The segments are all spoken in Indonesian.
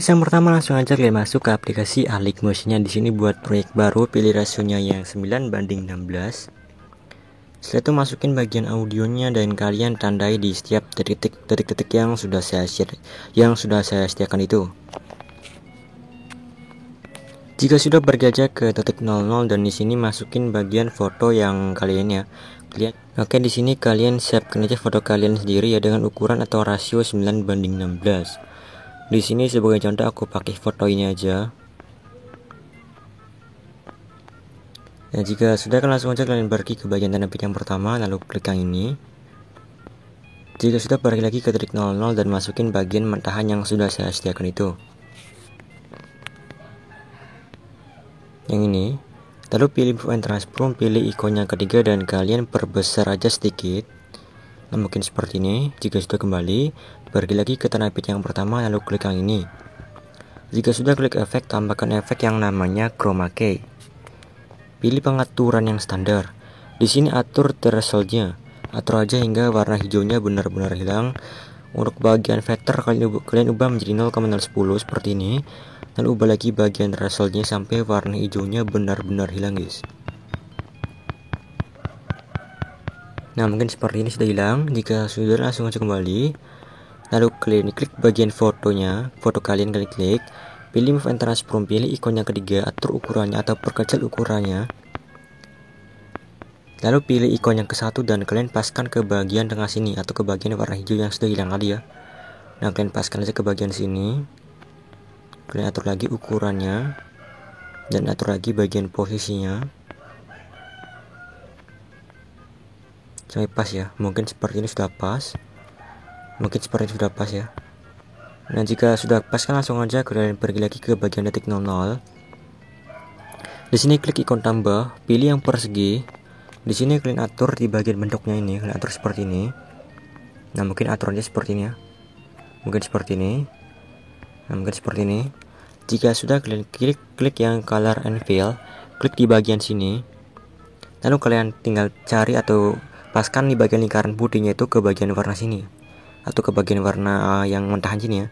Yang pertama langsung aja kalian masuk ke aplikasi Alik Motionnya. Di sini buat proyek baru, pilih rasionya yang 9:16. Setelah itu masukin bagian audionya dan kalian tandai di setiap detik-detik yang sudah saya sediakan itu. Jika sudah bergeser ke titik 00 dan di sini masukin bagian foto yang kalian ya. Oke, di sini kalian siapkan aja foto kalian sendiri ya dengan ukuran atau rasio 9:16. Di sini sebagai contoh aku pakai foto ini aja. Nah, jika sudah langsung aja kalian pergi ke bagian tanda petik yang pertama lalu klik yang ini. Jika sudah pergi lagi ke titik 00 dan masukin bagian mentahan yang sudah saya sediakan itu. Yang ini. Lalu pilih move and transform, pilih ikon yang ketiga dan kalian perbesar aja sedikit. Nah, mungkin seperti ini. Jika sudah kembali, pergi lagi ke tanda petik yang pertama lalu klik yang ini. Jika sudah klik efek, tambahkan efek yang namanya chroma key. Pilih pengaturan yang standar. Di sini atur thresholdnya. Atur aja hingga warna hijaunya benar-benar hilang. Untuk bagian vector kalian ubah menjadi 0,010 seperti ini. Lalu ubah lagi bagian thresholdnya sampai warna hijaunya benar-benar hilang, guys. Nah, mungkin seperti ini sudah hilang. Jika sudah, langsung aja kembali. Lalu klik bagian fotonya, foto kalian klik. Pilih move and transform, pilih ikon yang ketiga, atur ukurannya atau perkecil ukurannya. Lalu pilih ikon yang ke-1 dan kalian paskan ke bagian tengah sini atau ke bagian warna hijau yang sudah hilang tadi ya. Nah, kalian paskan aja ke bagian sini. Kalian atur lagi ukurannya dan atur lagi bagian posisinya sampai pas ya. Mungkin seperti ini sudah pas. Mungkin seperti ini sudah pas ya. Nah, jika sudah pas kan langsung aja kalian pergi lagi ke bagian detik 00. Di sini klik ikon tambah, pilih yang persegi. Di sini kalian atur di bagian bentuknya ini, kalian atur seperti ini. Nah, mungkin aturannya seperti ini ya. Mungkin seperti ini. Nah, mungkin seperti ini. Jika sudah kalian klik yang color and fill, klik di bagian sini. Lalu kalian tinggal cari atau paskan di bagian lingkaran putihnya itu ke bagian warna sini atau ke bagian warna yang mentahan sini ya.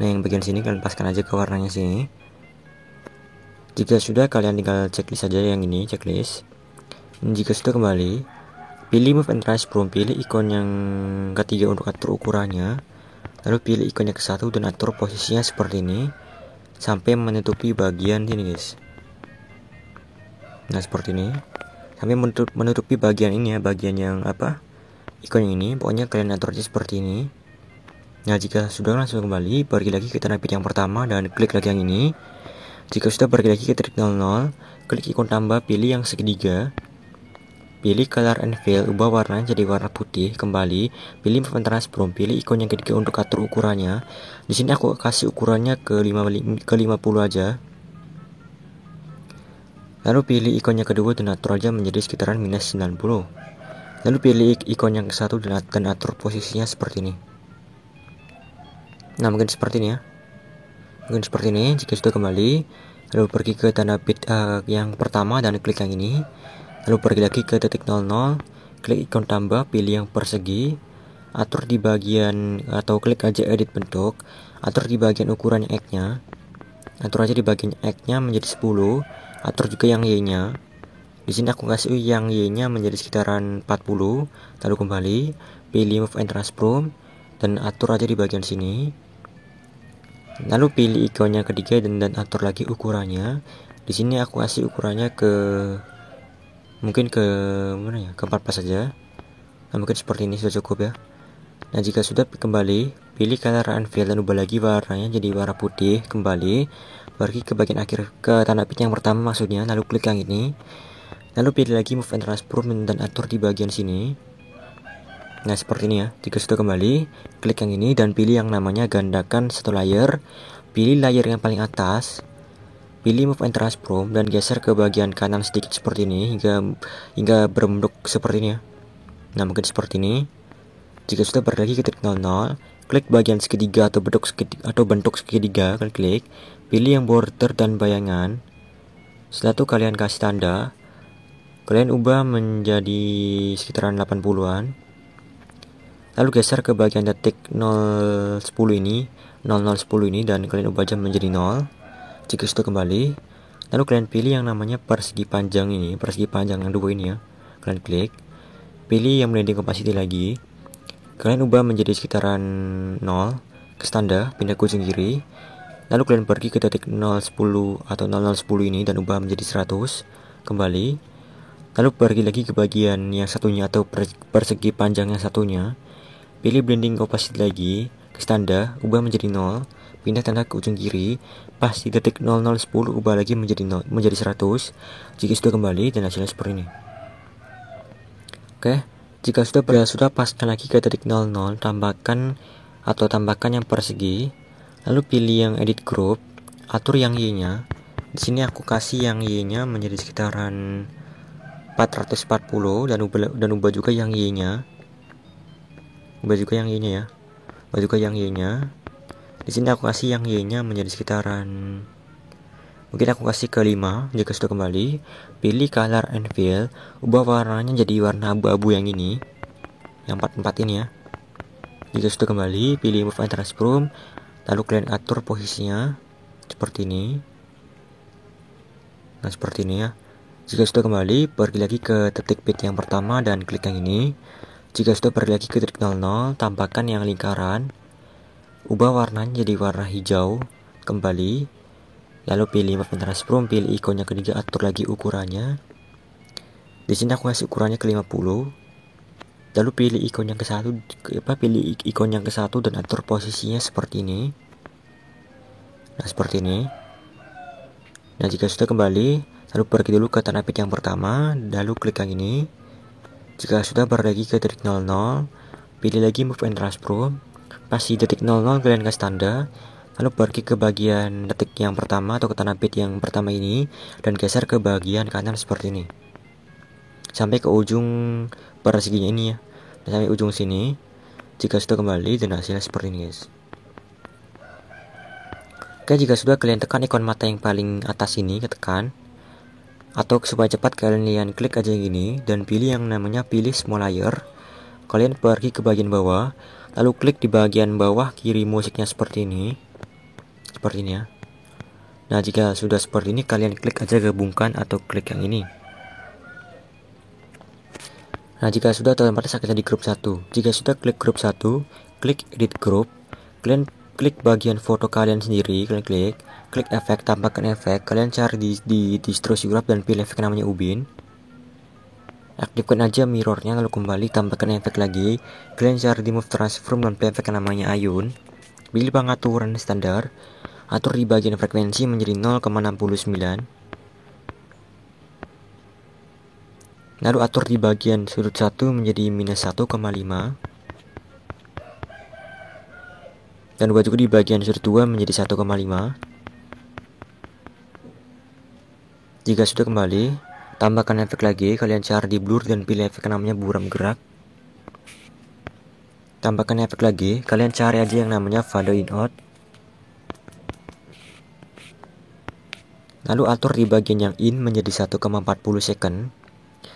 Nah, yang bagian sini kalian paskan aja ke warnanya sini. Jika sudah kalian tinggal checklist saja yang ini, checklist. Jika sudah kembali, pilih move and transform, pilih ikon yang ketiga untuk atur ukurannya. Lalu pilih ikon yang ke-1 dan atur posisinya seperti ini sampai menutupi bagian sini, guys. Nah, seperti ini. Sampai menutupi bagian ini ya, bagian yang ikon yang ini. Pokoknya kalian atur aja seperti ini. Nah, jika sudah langsung kembali, pergi lagi ke tanda petik yang pertama dan klik lagi yang ini. Jika sudah pergi lagi ke titik 00, klik ikon tambah, pilih yang segitiga. Pilih color and fill, ubah warnanya jadi warna putih, kembali, pilih move and transform, pilih ikon yang ketiga untuk atur ukurannya. Di sini aku kasih ukurannya ke 50 aja. Lalu pilih ikon yang kedua dan atur aja menjadi sekitaran minus 90. Lalu pilih ikon yang ke-1 dan atur posisinya seperti ini. Nah, mungkin seperti ini ya. Mungkin seperti ini. Jika sudah kembali, lalu pergi ke tanda petik yang pertama dan klik yang ini. Lalu pergi lagi ke titik 00, klik ikon tambah, pilih yang persegi, atur di bagian atau klik aja edit bentuk, atur di bagian ukuran yang X-nya, atur aja di bagian X-nya menjadi 10, atur juga yang Y-nya. Di sini aku kasih yang Y-nya menjadi sekitaran 40, lalu kembali, pilih move and transform dan atur aja di bagian sini. Lalu pilih ikonnya ketiga dan atur lagi ukurannya. Di sini aku kasih ukurannya mungkin ke mana ya, ke 14 saja. Nah, mungkin seperti ini sudah cukup ya. Nah, jika sudah kembali, pilih color and fill dan ubah lagi warnanya jadi warna putih, kembali pergi ke bagian akhir ke tanda petik yang pertama maksudnya, lalu klik yang ini. Lalu pilih lagi move and transform dan atur di bagian sini. Nah, seperti ini ya. Jika sudah kembali, klik yang ini dan pilih yang namanya gandakan satu layer. Pilih layer yang paling atas. Pilih move and transform dan geser ke bagian kanan sedikit seperti ini hingga berbentuk seperti ini ya. Nah, mungkin seperti ini. Jika sudah balik lagi ke titik 00, klik bagian segitiga atau bentuk segitiga, kalian klik. Pilih yang border dan bayangan. Setelah itu kalian kasih tanda. Kalian ubah menjadi sekitaran 80-an. Lalu geser ke bagian detik 010 ini. 0010 ini dan kalian ubah jam menjadi 0. Jika sudah kembali, lalu kalian pilih yang namanya persegi panjang ini, persegi panjang yang dua ini ya. Kalian klik, pilih yang blending opacity lagi. Kalian ubah menjadi sekitaran 0 ke standar, pindah ke ujung kiri. Lalu kalian pergi ke titik 010 atau 0010 ini dan ubah menjadi 100. Kembali. Lalu pergi lagi ke bagian yang satunya atau persegi panjang yang satunya. Pilih blending opacity lagi ke standar, ubah menjadi 0, pindah tanda ke ujung kiri, pas di detik 0010 ubah lagi menjadi 0, menjadi 100. Jika sudah kembali dan hasilnya seperti ini. Oke, jika sudah paskan lagi ke detik 00, tambahkan yang persegi, lalu pilih yang edit group, atur yang Y-nya. Di sini aku kasih yang Y-nya menjadi sekitaran 440 dan ubah juga yang Y-nya. Ubah juga yang Y-nya ya. Di sini aku kasih yang Y-nya menjadi sekitaran, mungkin aku kasih ke 5. Jika sudah kembali, pilih color and fill, ubah warnanya jadi warna abu-abu yang ini, yang 44 ini ya. Jika sudah kembali, pilih move and transform, lalu kalian atur posisinya seperti ini. Nah, seperti ini ya. Jika sudah kembali, pergi lagi ke titik bit yang pertama dan klik yang ini. Jika sudah pergi lagi ke titik 00, tambahkan yang lingkaran, ubah warnanya jadi warna hijau, kembali, lalu pilih move and transform, pilih ikonnya ketiga, atur lagi ukurannya. Di sini aku kasih ukurannya ke 50. Lalu pilih ikon yang ke satu dan atur posisinya seperti ini. Nah, seperti ini. Nah, jika sudah kembali, lalu pergi dulu ke tanda bit yang pertama, lalu klik yang ini. Jika sudah pergi ke detik 00, pilih lagi move and transform. Pas di detik 00 kalian kasih tanda, lalu pergi ke bagian detik yang pertama atau ke tanda bit yang pertama ini dan geser ke bagian kanan seperti ini. Sampai ke ujung perseginya ini ya. Dan sampai ujung sini. Jika sudah kembali dan hasilnya seperti ini, guys. Oke, jika sudah kalian tekan ikon mata yang paling atas ini, tekan. Atau supaya cepat kalian klik aja yang gini dan pilih yang namanya pilih small layer. Kalian pergi ke bagian bawah, lalu klik di bagian bawah kiri musiknya seperti ini. Seperti ini ya. Nah, jika sudah seperti ini, kalian klik aja gabungkan atau klik yang ini. Nah, jika sudah, otomatis akan jadi grup 1. Jika sudah klik grup 1, klik edit group. Kalian klik bagian foto kalian sendiri, kalian klik efek, tambahkan efek. Kalian cari di distro Syrap dan pilih efek namanya Ubin. Aktifkan aja mirrornya, lalu kembali tambahkan efek lagi. Kalian cari di move transform dan pilih efek namanya Ayun. Pilih pengaturan standar, atur di bagian frekuensi menjadi 0,69. Lalu atur di bagian sudut 1 menjadi minus 1,5. Dan ubah juga di bagian sudut 2 menjadi 1,5. Jika sudah kembali, tambahkan efek lagi. Kalian cari di blur dan pilih efek namanya buram gerak. Tambahkan efek lagi. Kalian cari aja yang namanya fade in out. Lalu atur di bagian yang in menjadi 1,40 second.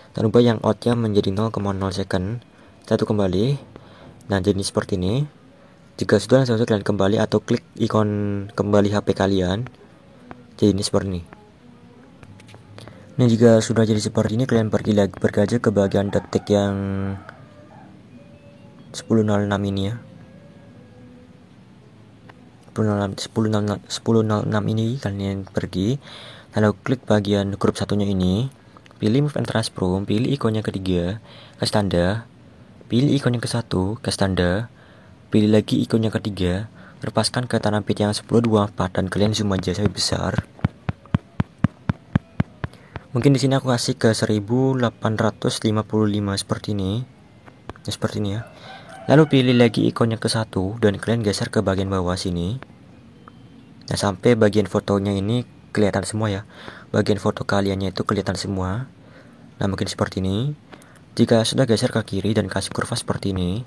Dan ubah yang outnya menjadi 0,0 second. Satu kembali. Nah, jadi seperti ini. Jika sudah, langsung kalian kembali atau klik ikon kembali HP kalian. Jadi ini seperti ini. Nah, jika sudah jadi seperti ini, kalian pergi aja ke bagian detik yang 10.06 ini ya. 10.06 ini kalian pergi, lalu klik bagian grup satunya ini, pilih move and transform, pilih ikon yang ketiga, kasih tanda, pilih ikon yang ke-1, kasih tanda, pilih lagi ikon yang ketiga, lepaskan ke tanda bit yang 1024 dan kalian zoom aja sampai besar. Mungkin di sini aku kasih ke 1855 seperti ini. Ya, seperti ini ya. Lalu pilih lagi ikon yang ke-1 dan kalian geser ke bagian bawah sini. Nah, sampai bagian fotonya ini kelihatan semua ya. Bagian foto kaliannya itu kelihatan semua. Nah, mungkin seperti ini. Jika sudah geser ke kiri dan kasih kurva seperti ini,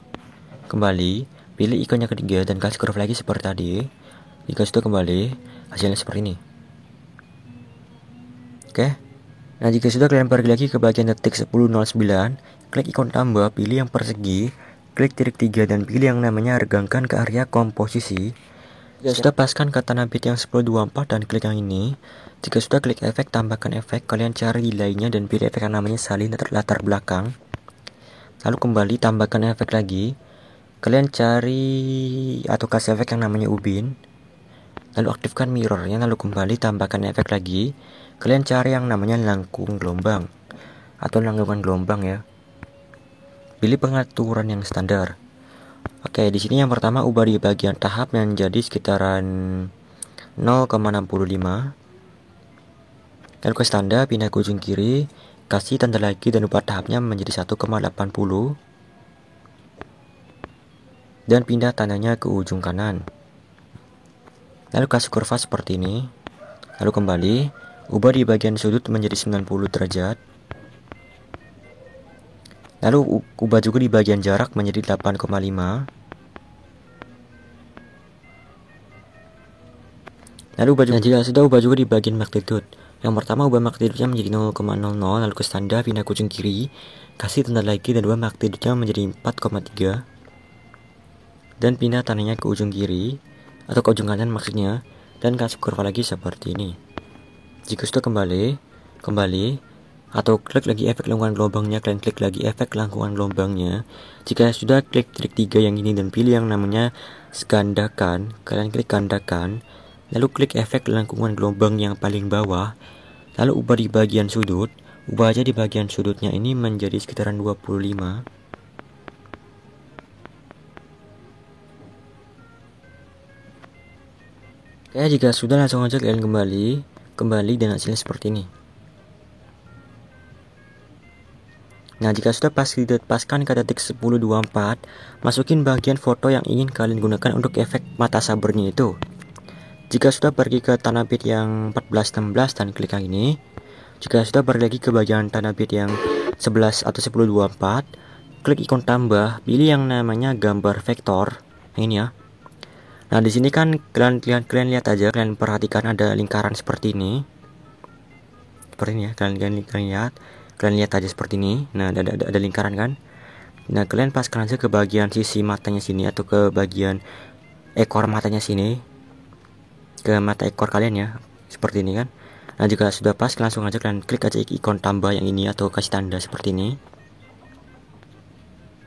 kembali, pilih ikon yang ketiga dan kasih kurva lagi seperti tadi. Jika sudah kembali, hasilnya seperti ini. Oke. Nah, jika sudah, kalian pergi lagi ke bagian detik 10.09, klik ikon tambah, pilih yang persegi, klik titik 3 dan pilih yang namanya regangkan ke area komposisi. Jika sudah, paskan kata bit yang 1024 dan klik yang ini. Jika sudah, klik efek, tambahkan efek. Kalian cari di lainnya dan pilih efek yang namanya salin latar belakang. Lalu kembali tambahkan efek lagi. Kalian cari atau kasih efek yang namanya ubin. Lalu aktifkan mirrornya, lalu kembali tambahkan efek lagi. Kalian cari yang namanya langkung gelombang atau langkungan gelombang ya. Pilih pengaturan yang standar. Oke, di sini yang pertama ubah di bagian tahap menjadi sekitaran 0,65. Lalu ke standar, pindah ke ujung kiri, kasih tanda lagi dan ubah tahapnya menjadi 1,80. Dan pindah tandanya ke ujung kanan. Lalu kasih kurva seperti ini. Lalu kembali, ubah di bagian sudut menjadi 90 derajat. Lalu ubah juga di bagian jarak menjadi 8,5. Lalu ubah juga, jika sudah, ubah juga di bagian magnitude. Yang pertama ubah magnitude-nya menjadi 0,00, lalu ke standar, pindah ke ujung kiri, kasih tanda lagi dan ubah magnitude-nya menjadi 4,3. Dan pindah tandanya ke ujung kiri atau ke ujung kanan maksudnya, dan kasih kurva lagi seperti ini. Jika sudah, kembali atau klik lagi efek langkungan gelombangnya, kalian klik lagi efek langkungan gelombangnya. Jika sudah, klik titik 3 yang ini dan pilih yang namanya gandakan. Kalian klik gandakan, lalu klik efek langkungan gelombang yang paling bawah, lalu ubah di bagian sudut. Ubah aja di bagian sudutnya ini menjadi sekitaran 25. Ya, jika sudah, langsung aja kalian kembali dan hasilnya seperti ini. Nah, jika sudah, paskan ke detik 10.24, masukin bagian foto yang ingin kalian gunakan untuk efek mata sabernya itu. Jika sudah, pergi ke tanda bit yang 1416 dan klik yang ini. Jika sudah, balik lagi ke bagian tanda bit yang 11 atau 1024, klik ikon tambah, pilih yang namanya gambar vektor. Yang ini ya. Nah, di sini kan kalian lihat aja, kalian perhatikan ada lingkaran seperti ini. Seperti ini ya, kalian lihat aja seperti ini. Nah, ada lingkaran kan? Nah, kalian paskan aja ke bagian sisi matanya sini atau ke bagian ekor matanya sini. Ke mata ekor kalian ya, seperti ini kan. Nah, jika sudah pas, langsung aja kalian klik aja ikon tambah yang ini atau kasih tanda seperti ini.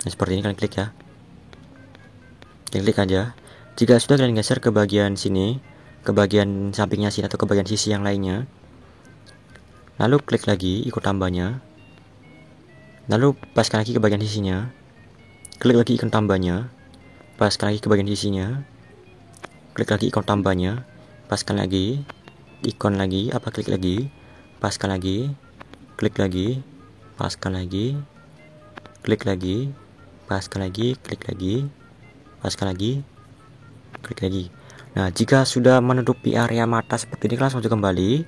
Nah, seperti ini kalian klik ya. Kalian klik aja. Jika sudah, kalian geser ke bagian sini, ke bagian sampingnya sini atau ke bagian sisi yang lainnya. Lalu klik lagi ikon tambahnya. Lalu paskan lagi ke bagian sisinya. Klik lagi ikon tambahnya. Paskan lagi ke bagian sisinya. Klik lagi ikon tambahnya. Paskan lagi ikon lagi, klik lagi. Paskan lagi. Klik lagi. Paskan lagi. Klik lagi. Paskan lagi. Klik lagi. Paskan lagi. Klik lagi. Nah, jika sudah menutupi area mata seperti ini, langsung aja kembali.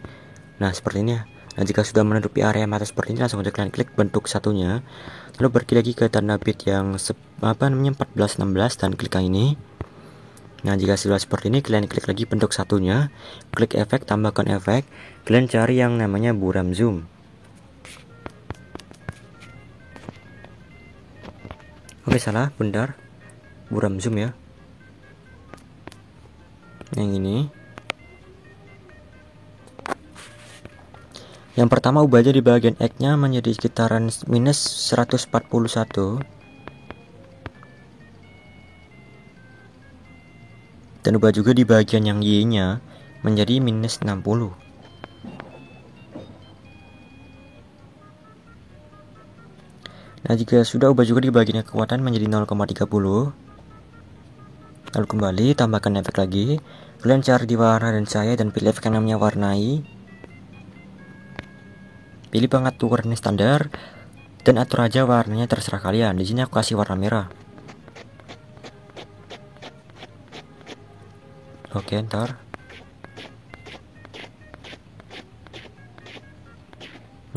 Nah, seperti ini ya. Nah, jika sudah menutupi area mata seperti ini, langsung aja kalian klik bentuk satunya. Lalu pergi lagi ke tanda bit yang 1416 dan klik yang ini. Nah, jika sudah seperti ini, kalian klik lagi bentuk satunya, klik efek, tambahkan efek. Kalian cari yang namanya buram zoom. Oke, salah, bentar. Buram zoom ya. Yang ini. Yang pertama, ubah aja di bagian X-nya menjadi sekitaran minus 141. Dan ubah juga di bagian yang Y-nya menjadi minus 60. Nah, jika sudah, ubah juga di bagian kekuatan menjadi 0,30. Lalu kembali, tambahkan efek lagi. Kalian cari di warna dan cahaya dan pilih efek yang namanya warnai. Pilih pengaturan standar dan atur aja warnanya, terserah kalian. Di sini aku kasih warna merah. Oke, ntar.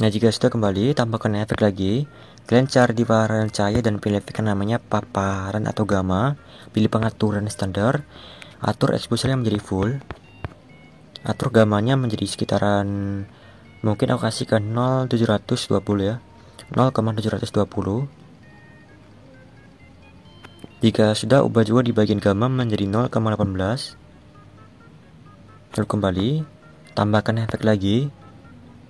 Nah, jika sudah, kembali, tambahkan efek lagi. Kalian cari di warna cahaya dan pilih efek yang namanya paparan atau gamma. Pilih pengaturan standar. Atur exposure menjadi full. Atur gamanya menjadi sekitaran, mungkin aku kasih ke 0,720 ya. 0,720. Jika sudah, ubah juga di bagian gamma menjadi 0,18. Lalu kembali, tambahkan efek lagi.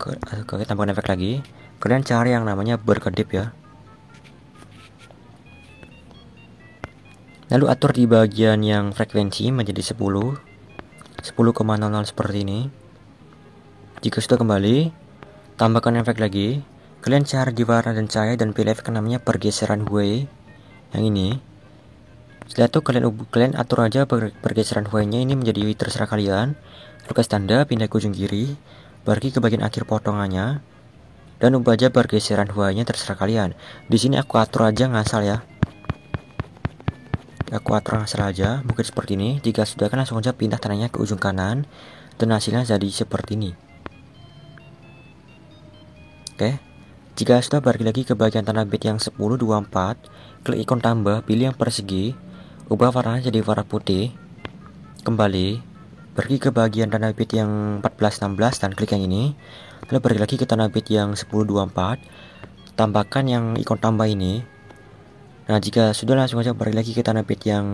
Tambahkan efek lagi. Kalian cari yang namanya berkedip ya. Lalu atur di bagian yang frekuensi menjadi 10,00 seperti ini. Jika sudah kembali, tambahkan efek lagi. Kalian cari di warna dan cahaya dan pilih efek namanya pergeseran Hue yang ini. Setelah itu kalian atur aja pergeseran Hue-nya ini menjadi terserah kalian. Lalu kasih tanda, pindah ke ujung kiri, pergi ke bagian akhir potongannya, dan ubah aja pergeseran Hue-nya terserah kalian. Di sini aku atur aja ngasal ya. Aku atur ngasal aja, mungkin seperti ini. Jika sudah kan langsung aja pindah tandanya ke ujung kanan, dan hasilnya jadi seperti ini. Oke. Jika sudah, balik lagi ke bagian tanda bit yang 1024, klik ikon tambah, pilih yang persegi, ubah warnanya jadi warna putih. Kembali, pergi ke bagian tanda bit yang 1416 dan klik yang ini. Lalu balik lagi ke tanda bit yang 1024, tambahkan yang ikon tambah ini. Nah, jika sudah langsung aja balik lagi ke tanda bit yang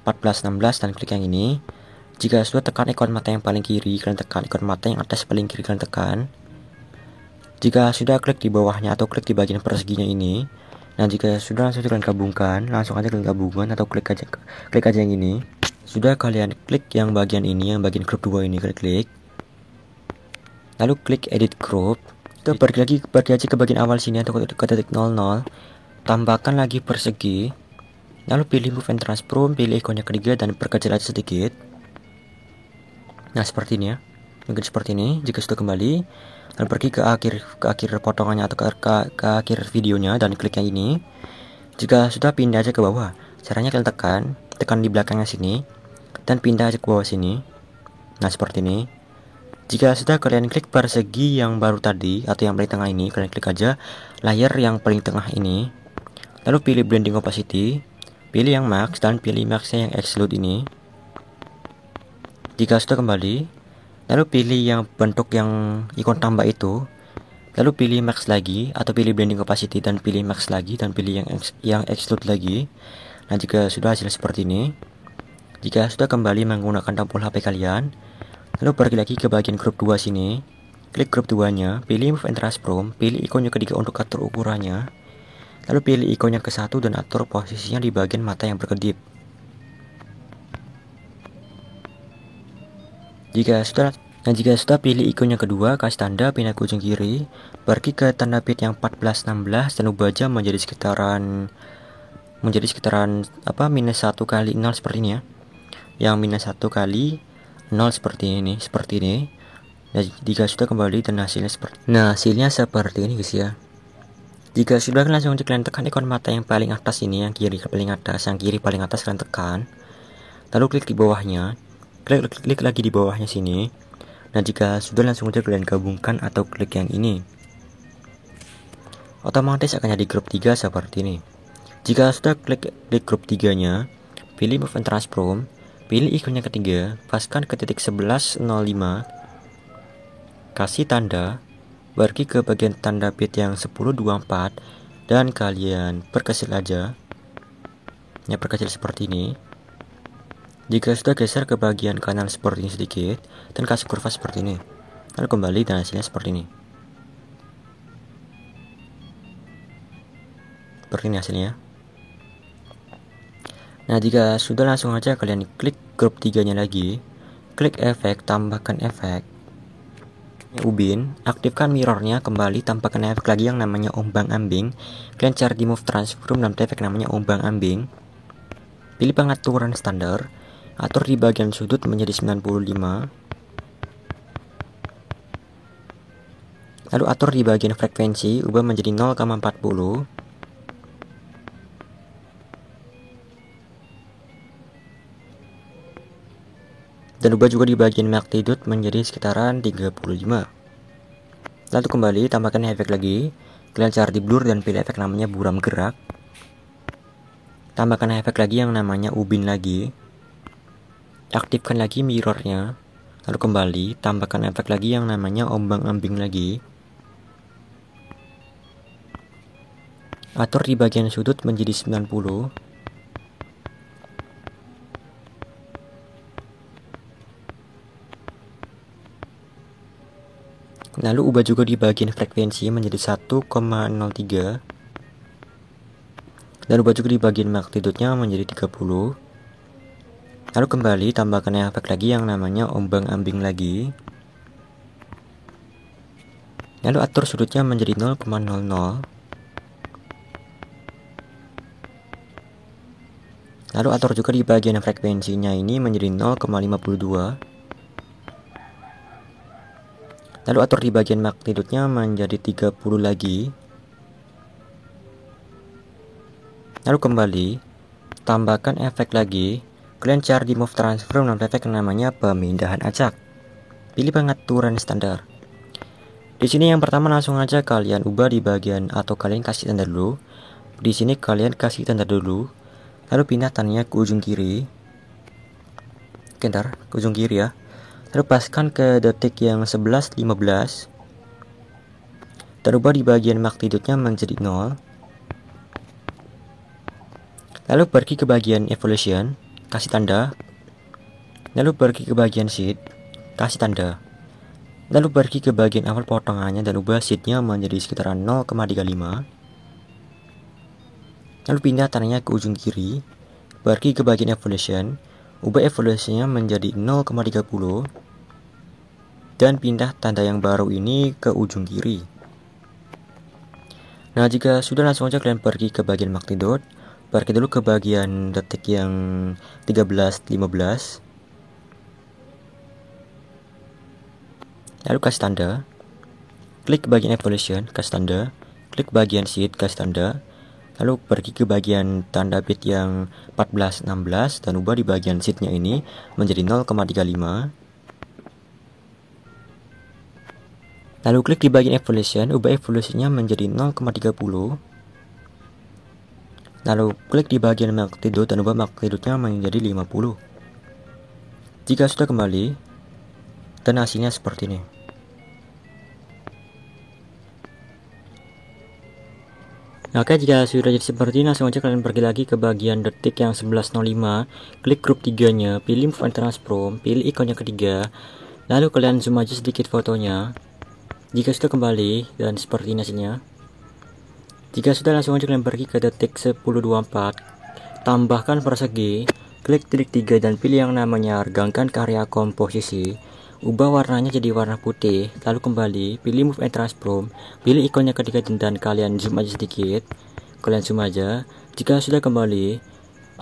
1416 dan klik yang ini. Jika sudah, tekan ikon mata yang paling kiri, kalian tekan ikon mata yang atas paling kiri, kalian tekan. Jika sudah, klik di bawahnya atau klik di bagian perseginya ini. Nah, jika sudah, langsung kalian gabungkan, langsung aja kalian gabungkan atau klik aja yang ini. Sudah, kalian klik yang bagian ini, yang bagian group 2 ini, klik. Lalu klik edit group. Itu pergi aja ke bagian awal sini atau ke titik 00. Tambahkan lagi persegi. Lalu pilih move and transform, pilih ikonnya ketiga dan perkecil aja sedikit. Nah, seperti ini ya. Mungkin seperti ini. Jika sudah kembali, lalu pergi ke akhir potongannya atau ke akhir videonya dan klik yang ini. Jika sudah, pindah aja ke bawah. Caranya kalian tekan di belakangnya sini dan pindah aja ke bawah sini. Nah, seperti ini. Jika sudah, kalian klik persegi yang baru tadi atau yang paling tengah ini, kalian klik aja layer yang paling tengah ini. Lalu pilih blending opacity, pilih yang max dan pilih maxnya yang exclude ini. Jika sudah kembali, lalu pilih yang bentuk yang ikon tambah itu, lalu pilih max lagi atau pilih blending opacity dan pilih max lagi dan pilih yang exclude lagi. Nah, jika sudah, hasil seperti ini. Jika sudah, kembali menggunakan tombol HP kalian, lalu pergi lagi ke bagian group 2 sini, klik group 2 nya, pilih move and transform, pilih ikonnya ketiga untuk atur ukurannya, lalu pilih ikonnya ke satu dan atur posisinya di bagian mata yang berkedip. Jika sudah, pilih ikonnya kedua, kasih tanda, pindah ke ujung kiri, pergi ke tanda bit yang 1416 dan ubah aja menjadi sekitaran minus 1 kali 0 seperti ini ya. Yang minus 1 kali 0 seperti ini. Dan jika sudah, kembali dan hasilnya seperti ini guys ya. Jika sudah, langsung kalian tekan ikon mata yang paling atas ini, yang kiri paling atas kalian tekan. Lalu klik di bawahnya. Klik lagi di bawahnya sini. Nah, jika sudah, langsung aja kalian gabungkan atau klik yang ini. Otomatis akan jadi grup 3 seperti ini. Jika sudah, klik grup 3 nya, pilih move and transform, pilih ikonnya ketiga, paskan ke titik 1105, kasih tanda, pergi ke bagian tanda bit yang 1024 dan kalian perkecil aja. Ya, perkecil seperti ini. Jika sudah, geser ke bagian kanan seperti ini sedikit dan kasih kurva seperti ini. Lalu kembali dan hasilnya seperti ini. Seperti ini hasilnya. Nah, jika sudah, langsung aja kalian klik grup 3 nya lagi, klik efek, tambahkan efek ubin, aktifkan mirrornya, kembali tambahkan efek lagi yang namanya ombang ambing. Kalian cari di move transform dan efek namanya ombang ambing. Pilih pengaturan standar, atur di bagian sudut menjadi 95. Lalu atur di bagian frekuensi, ubah menjadi 0,40. Dan ubah juga di bagian magnitude menjadi sekitaran 35. Lalu kembali, tambahkan efek lagi. Kalian cari di blur dan pilih efek namanya buram gerak. Tambahkan efek lagi yang namanya ubin lagi. Aktifkan lagi mirrornya, lalu kembali, tambahkan efek lagi yang namanya ombang ambing lagi. Atur di bagian sudut menjadi 90. Lalu ubah juga di bagian frekuensi menjadi 1,03. Dan ubah juga di bagian magnitudenya menjadi 30. Lalu kembali tambahkan efek lagi yang namanya ombang-ambing lagi. Lalu atur sudutnya menjadi 0,00. Lalu atur juga di bagian frekuensinya ini menjadi 0,52. Lalu atur di bagian magnitudenya menjadi 30 lagi. Lalu kembali tambahkan efek lagi. Kalian cari di move transform dan efek yang namanya pemindahan acak. Pilih pengaturan standar. Di sini yang pertama langsung aja kalian ubah di bagian atau kalian kasih tanda dulu. Di sini kalian kasih tanda dulu. Lalu pindah tandanya ke ujung kiri. Ke ujung kiri ya. Lalu paskan ke detik yang 11.15. Dan ubah di bagian magnitudenya menjadi 0. Lalu pergi ke bagian evolution, kasih tanda. Lalu pergi ke bagian sheet, kasih tanda. Lalu pergi ke bagian awal potongannya dan ubah sheetnya menjadi sekitaran 0,35. Lalu pindah tandanya ke ujung kiri. Pergi ke bagian evolution, ubah evolusinya menjadi 0,30. Dan pindah tanda yang baru ini ke ujung kiri. Nah, jika sudah langsung aja kalian pergi ke bagian magnitude. Pergi dulu ke bagian detik yang 13.15. Lalu kasih tanda. Klik bagian evolution, kasih tanda. Klik bagian sheet, kasih tanda. Lalu pergi ke bagian tanda bit yang 14.16 dan ubah di bagian sheetnya ini menjadi 0,35. Lalu klik di bagian evolution, ubah evolusinya menjadi 0,30. Lalu klik di bagian magnitude dan ubah magnitudenya menjadi 50. Jika sudah kembali, dan hasilnya seperti ini. Oke, jika sudah jadi seperti ini, langsung aja kalian pergi lagi ke bagian detik yang 11.05. Klik grup 3-nya, pilih move and transform, pilih ikonnya ketiga. Lalu kalian zoom aja sedikit fotonya. Jika sudah kembali, dan seperti ini hasilnya. Jika sudah, langsung aja kalian pergi ke detik 10.24. Tambahkan persegi, klik titik 3 dan pilih yang namanya regangkan karya komposisi. Ubah warnanya jadi warna putih. Lalu kembali, pilih move and transform, pilih ikonnya ketiga dan kalian zoom aja sedikit. Kalian zoom aja. Jika sudah kembali,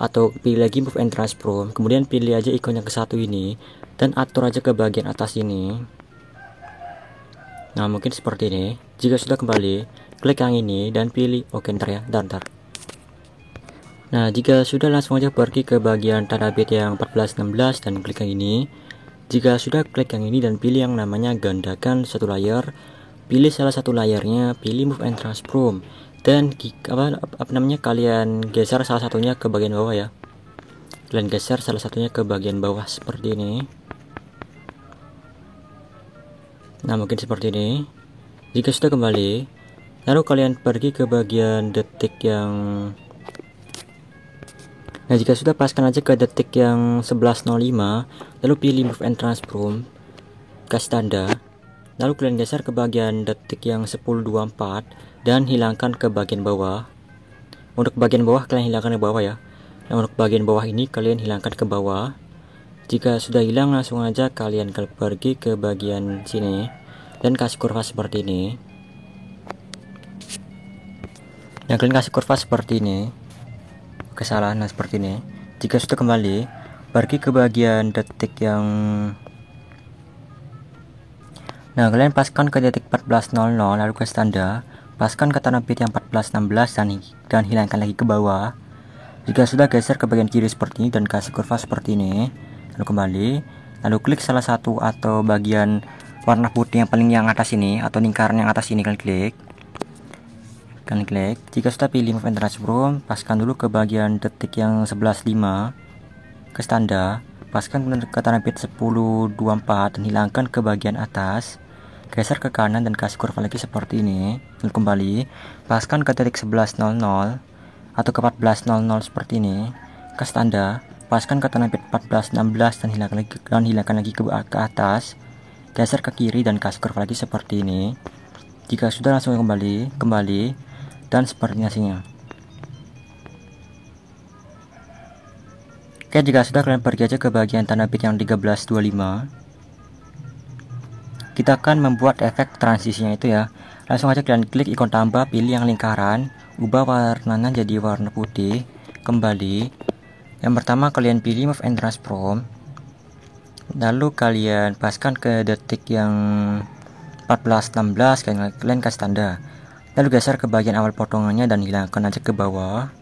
atau pilih lagi move and transform, kemudian pilih aja ikonnya ke satu ini dan atur aja ke bagian atas ini. Nah, mungkin seperti ini. Jika sudah kembali, klik yang ini dan pilih oke, ntar ya, ntar. Nah, jika sudah, langsung aja pergi ke bagian tanda bit yang 14.16 dan klik yang ini. Jika sudah, klik yang ini dan pilih yang namanya gandakan satu layar. Pilih salah satu layarnya, pilih move and transform dan kalian geser salah satunya ke bagian bawah ya. Kalian geser salah satunya ke bagian bawah seperti ini. Nah, mungkin seperti ini. Jika sudah kembali, lalu kalian pergi ke bagian detik yang jika sudah, paskan aja ke detik yang 11.05. Lalu pilih move and transform, kasih tanda. Lalu kalian geser ke bagian detik yang 10.24 dan hilangkan ke bagian bawah. Untuk bagian bawah kalian hilangkan ke bawah ya. Nah, untuk bagian bawah ini kalian hilangkan ke bawah. Jika sudah hilang, langsung aja kalian pergi ke bagian sini dan kasih kurva seperti ini. Nah, kalian kasih kurva seperti ini. Oke, salah. Nah, seperti ini. Jika sudah kembali, pergi ke bagian detik yang kalian paskan ke detik 14.00 lalu ke tanda, paskan ke tanda bit yang 14.16 dan hilangkan lagi ke bawah. Jika sudah, geser ke bagian kiri seperti ini dan kasih kurva seperti ini. Lalu kembali, lalu klik salah satu atau bagian warna putih yang paling yang atas ini atau lingkaran yang atas ini, kalian klik. Jika sudah, pilih move and transform, paskan dulu ke bagian detik yang 11.05 ke tanda, paskan ke tanda bit 10.24 dan hilangkan ke bagian atas. Geser ke kanan dan kasih kurva lagi seperti ini. Lalu kembali, paskan ke detik 11.00 atau ke 14.00 seperti ini ke tanda, paskan ke tanda bit 14.16 dan hilangkan lagi ke atas. geser ke kiri dan kasih kurva lagi seperti ini. Jika sudah, langsung kembali dan seperti ini hasilnya. Oke, jika sudah, kalian pergi aja ke bagian tanda bit yang 1325. Kita akan membuat efek transisinya itu ya. Langsung aja kalian klik ikon tambah, pilih yang lingkaran, ubah warnanya jadi warna putih, kembali. Yang pertama kalian pilih move and transform, lalu kalian paskan ke detik yang 14-16, kalian kasih tanda, lalu geser ke bagian awal potongannya dan hilangkan aja ke bawah.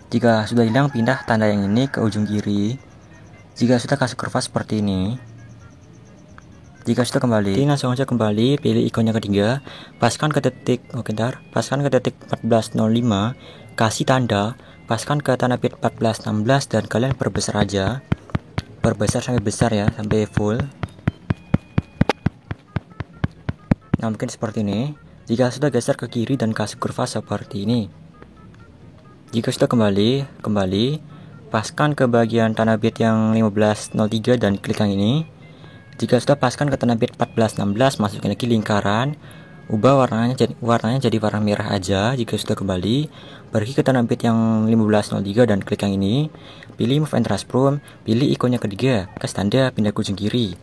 Jika sudah hilang, pindah tanda yang ini ke ujung kiri. Jika sudah, kasih kurva seperti ini. Jika sudah, kembali, langsung aja kembali, pilih ikonnya ketiga, paskan ke detik, paskan ke detik 14.05, kasih tanda, paskan ke tanda bit 14.16 dan kalian perbesar aja, perbesar sampai besar ya, sampai full. Nah, mungkin seperti ini. Jika sudah, geser ke kiri dan kasih kurva seperti ini. Jika sudah, kembali, paskan ke bagian tanda bit yang 15.03 dan klik yang ini. Jika sudah, paskan ke tanda bit 14.16, masukin lagi lingkaran, ubah warnanya jadi warna merah aja. Jika sudah, kembali, pergi ke tanda bit yang 15.03 dan klik yang ini, pilih move and transform, pilih ikonnya ketiga, kasih tanda, pindah ke ujung kiri,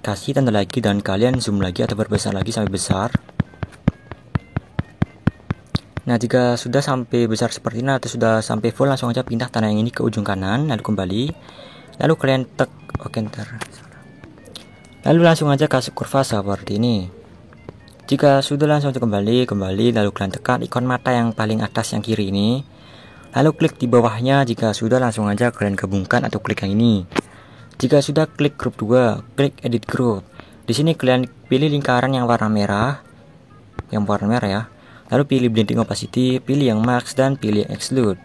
kasih tanda lagi dan kalian zoom lagi atau perbesar lagi sampai besar. Nah, jika sudah sampai besar seperti ini atau sudah sampai full, langsung aja pindah tanda yang ini ke ujung kanan, lalu kembali, lalu kalian lalu langsung aja kasih kurva seperti ini. Jika sudah, langsung aja kembali, lalu kalian tekan ikon mata yang paling atas yang kiri ini, lalu klik di bawahnya. Jika sudah, langsung aja kalian gabungkan atau klik yang ini. Jika sudah, klik group 2, klik edit group. Di sini kalian pilih lingkaran yang warna merah, ya. Lalu pilih blending opacity, pilih yang max dan pilih exclude.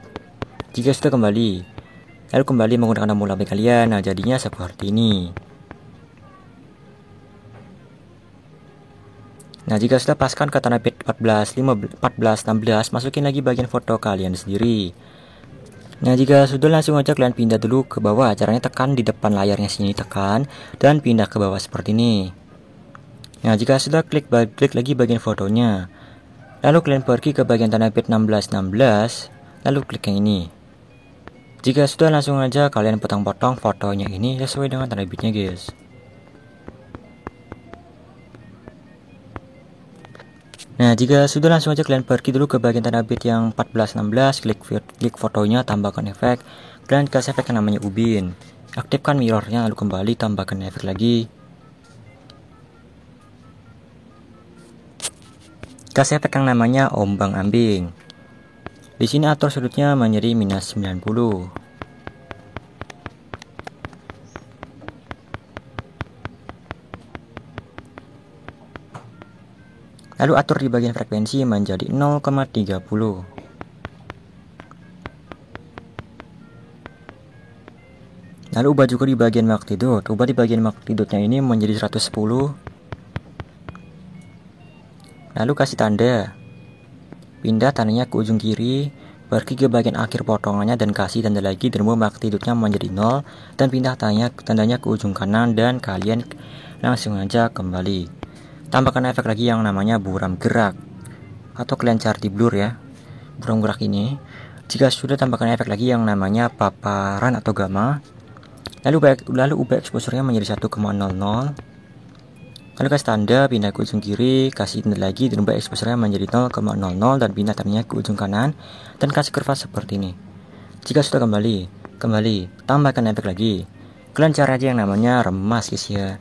Jika sudah, kembali, lalu kembali menggunakan tombol HP kalian. Nah, jadinya seperti ini. Nah, jika sudah, paskan ke tanda bit 14.16, masukin lagi bagian foto kalian sendiri. Nah, jika sudah, langsung aja kalian pindah dulu ke bawah. Caranya tekan di depan layarnya sini, tekan dan pindah ke bawah seperti ini. Nah, jika sudah, klik lagi bagian fotonya. Lalu kalian pergi ke bagian tanda bit 16.16, lalu klik yang ini. Jika sudah, langsung aja kalian potong-potong fotonya ini sesuai dengan tanda bitnya, guys. Nah, jika sudah, langsung aja kalian pergi dulu ke bagian tanda bit yang 14.16, klik fotonya, tambahkan efek, kalian kasih efek yang namanya ubin, aktifkan mirrornya, lalu kembali tambahkan efek lagi, kasih efek yang namanya ombang-ambing. Di sini atur sudutnya menjadi -90. Lalu atur di bagian frekuensi menjadi 0,30. Lalu ubah juga di bagian magnitude. Ubah di bagian magnitude-nya ini menjadi 110. Lalu kasih tanda. Pindah tandanya ke ujung kiri, pergi ke bagian akhir potongannya dan kasih tanda lagi dan ubah magnitude-nya menjadi 0 dan pindah tandanya ke ujung kanan dan kalian langsung aja kembali. Tambahkan efek lagi yang namanya buram gerak, atau kalian cari di blur ya, buram gerak ini. Jika sudah, tambahkan efek lagi yang namanya paparan atau gamma. Lalu ubah exposure-nya menjadi 1,00. Lalu kasih tanda, pindah ke ujung kiri, kasih tanda lagi dan ubah exposure-nya menjadi 0,00 dan pindah tandanya ke ujung kanan dan kasih kurva seperti ini. Jika sudah, kembali, tambahkan efek lagi. Kalian cari aja yang namanya remas, guys ya.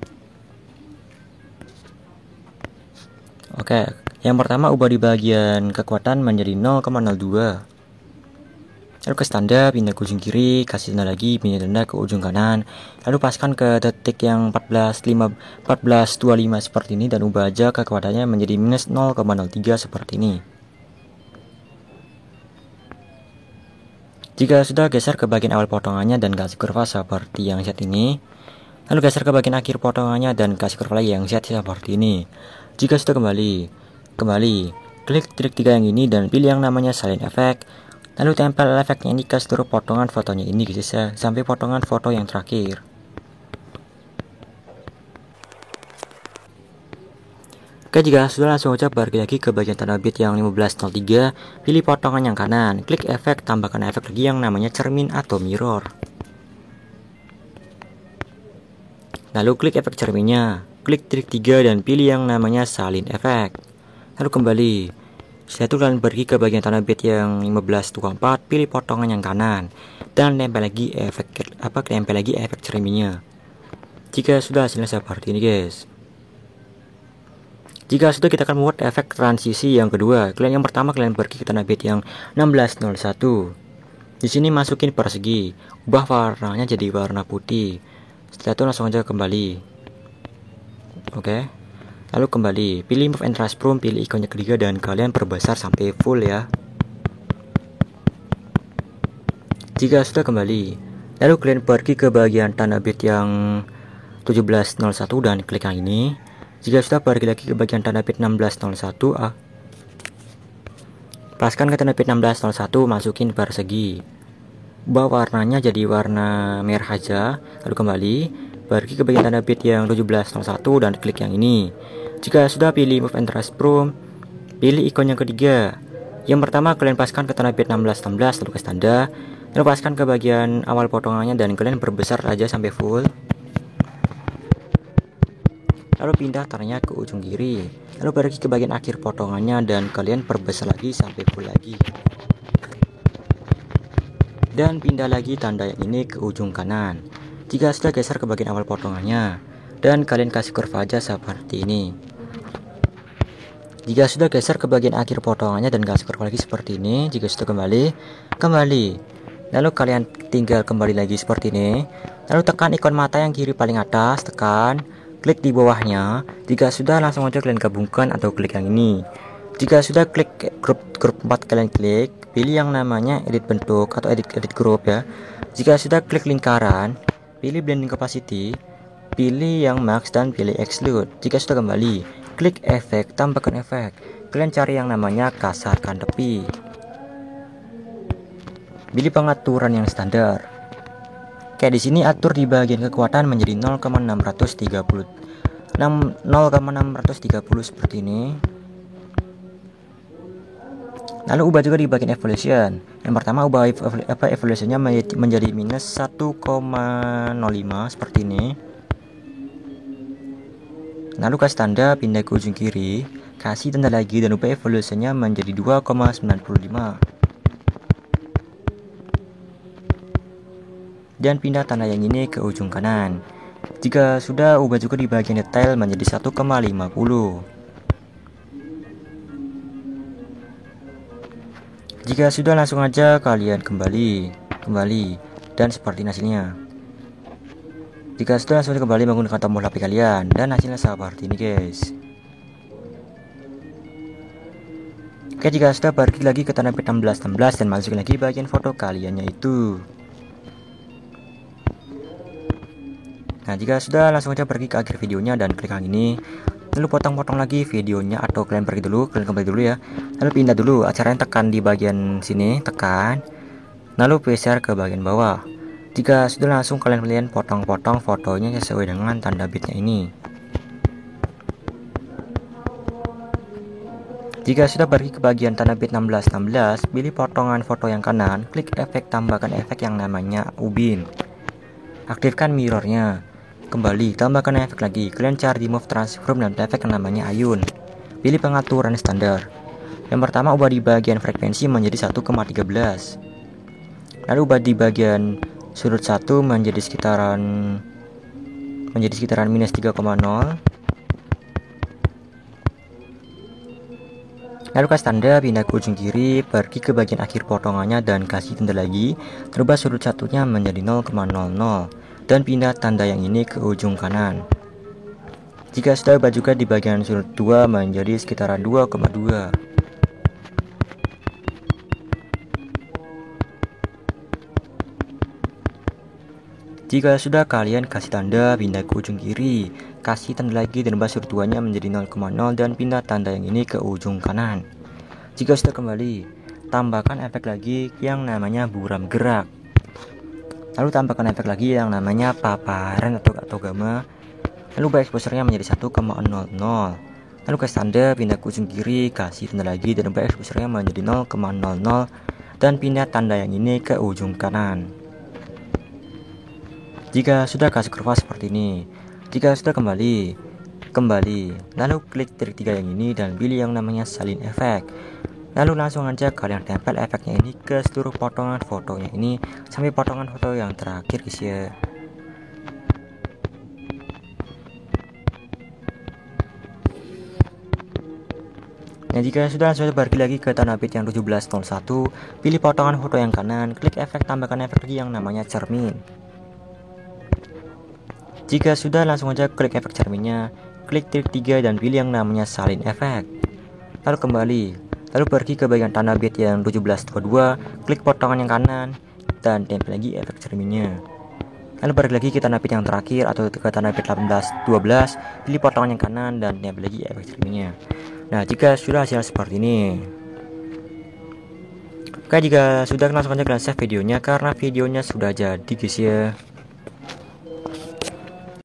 Oke, yang pertama ubah di bagian kekuatan menjadi 0,02. Lalu kasih tanda, pindah ke ujung kiri, kasih tanda lagi, pindah tanda ke ujung kanan. Lalu paskan ke detik yang 14.25 seperti ini dan ubah aja kekuatannya menjadi -0,03 seperti ini. Jika sudah, geser ke bagian awal potongannya dan kasih kurva seperti yang set ini. Lalu geser ke bagian akhir potongannya dan kasih kurva lagi yang set seperti ini. Jika sudah, kembali, klik trik 3 yang ini dan pilih yang namanya salin efek. Lalu tempel efeknya ini ke seluruh potongan fotonya ini, guys ya, sampai potongan foto yang terakhir. Oke, jika sudah langsung aja balik lagi ke bagian tanda bit yang 1503, pilih potongan yang kanan, klik efek, tambahkan efek lagi yang namanya cermin atau mirror. Lalu klik efek cerminnya, klik trik 3 dan pilih yang namanya salin efek. Lalu kembali. Setelah itu kalian pergi ke bagian tanda bit yang 1524, pilih potongan yang kanan dan tempel lagi efek cerminnya. Jika sudah hasilnya seperti ini, guys. Jika sudah, kita akan membuat efek transisi yang kedua. Yang pertama kalian pergi ke tanda bit yang 1601. Di sini masukin persegi, ubah warnanya jadi warna putih. Setelah itu langsung aja kembali. Oke. Lalu kembali, pilih move and transform, pilih ikonnya ketiga dan kalian perbesar sampai full ya. Jika sudah kembali, lalu kalian pergi ke bagian tanda bit yang 1701 dan klik yang ini. Jika sudah, pergi lagi ke bagian tanda bit 1601, paskan ke tanda bit 1601, masukin persegi, ubah warnanya jadi warna merah aja. Lalu kembali, pergi ke bagian tanda bit yang 1701 dan klik yang ini. Jika sudah, pilih move and transform, pilih ikon yang ketiga. Yang pertama kalian paskan ke tanda bit 1616, lalu ke tanda, lalu paskan ke bagian awal potongannya dan kalian perbesar aja sampai full. Lalu pindah tandanya ke ujung kiri, lalu pergi ke bagian akhir potongannya dan kalian perbesar lagi sampai full lagi. Dan pindah lagi tanda yang ini ke ujung kanan. Jika sudah, geser ke bagian awal potongannya dan kalian kasih curve aja seperti ini. Jika sudah, geser ke bagian akhir potongannya dan kasih curve lagi seperti ini. Jika sudah, kembali. Lalu kalian tinggal kembali lagi seperti ini. Lalu tekan ikon mata yang kiri paling atas, tekan, klik di bawahnya. Jika sudah, langsung aja kalian gabungkan atau klik yang ini. Jika sudah, klik grup 4 kalian klik, pilih yang namanya edit bentuk atau edit group ya. Jika sudah, klik lingkaran, pilih blending opacity, pilih yang max dan pilih exclude. Jika sudah, kembali, klik efek, tambahkan efek. Kalian cari yang namanya kasarkan tepi. Pilih pengaturan yang standar. Kayak di sini atur di bagian kekuatan menjadi 0,630 seperti ini. Lalu ubah juga di bagian evolution. Yang pertama ubah evolutionnya menjadi minus 1,05 seperti ini. Lalu kasih tanda, pindah ke ujung kiri, kasih tanda lagi dan ubah evolutionnya menjadi 2,95. Dan pindah tanda yang ini ke ujung kanan. Jika sudah, ubah juga di bagian detail menjadi 1,50. Jika sudah, langsung aja kalian kembali dan seperti hasilnya. Jika sudah, langsung kembali menggunakan tombol HP kalian dan hasilnya seperti ini, guys. Oke, jika sudah, pergi lagi ke tanda bit 1616 dan masukin lagi bagian foto kalian yaitu. Nah, jika sudah, langsung aja pergi ke akhir videonya dan klik yang ini. Lalu potong-potong lagi videonya atau kalian kembali dulu ya. Lalu pindah dulu, acaranya tekan di bagian sini, tekan. Lalu geser ke bagian bawah. Jika sudah, langsung kalian potong-potong fotonya sesuai dengan tanda bitnya ini. Jika sudah, pergi ke bagian tanda bit 1616, pilih potongan foto yang kanan, klik efek, tambahkan efek yang namanya ubin. Aktifkan mirrornya. Kembali, tambahkan efek lagi. Kalian cari di move transform dan efek yang namanya ayun. Pilih pengaturan standar. Yang pertama, ubah di bagian frekuensi menjadi 1,13. Lalu ubah di bagian sudut 1 menjadi sekitaran minus 3,0. Lalu kasih tanda, pindah ke ujung kiri, pergi ke bagian akhir potongannya dan kasih tanda lagi. Rubah sudut satunya menjadi 0,00 dan pindah tanda yang ini ke ujung kanan. Jika sudah, ubah juga di bagian sudut 2 menjadi sekitaran 2,2. Jika sudah, kalian kasih tanda, pindah ke ujung kiri, kasih tanda lagi dan ubah sudut 2 nya menjadi 0,0 dan pindah tanda yang ini ke ujung kanan. Jika sudah, kembali, tambahkan efek lagi yang namanya buram gerak. Lalu tambahkan efek lagi yang namanya paparan atau gamma. Lalu ubah exposure-nya menjadi 1,00. Lalu ke tanda, pindah ke ujung kiri, kasih tanda lagi dan ubah exposurnya menjadi 0,00 dan pindah tanda yang ini ke ujung kanan. Jika sudah, kasih kurva seperti ini. Jika sudah, kembali, lalu klik titik 3 yang ini dan pilih yang namanya salin efek. Lalu langsung aja kalian tempel efeknya ini ke seluruh potongan fotonya ini sampai potongan foto yang terakhir, guys ya. Nah, jika sudah, langsung balik lagi ke tanah bit yang 1701, pilih potongan foto yang kanan, klik efek, tambahkan efek lagi yang namanya cermin. Jika sudah, langsung aja klik efek cerminnya, klik titik 3 dan pilih yang namanya salin efek. Lalu kembali, lalu pergi ke bagian tanah bit yang 1722, klik potongan yang kanan dan tempel lagi efek cerminnya. Lalu balik lagi ke tanah bit yang terakhir atau ke tanah bit 1812, pilih potongan yang kanan dan tempel lagi efek cerminnya. Nah, jika sudah hasil seperti ini. Oke, jika sudah, langsung aja kalian save videonya karena videonya sudah jadi, guys ya.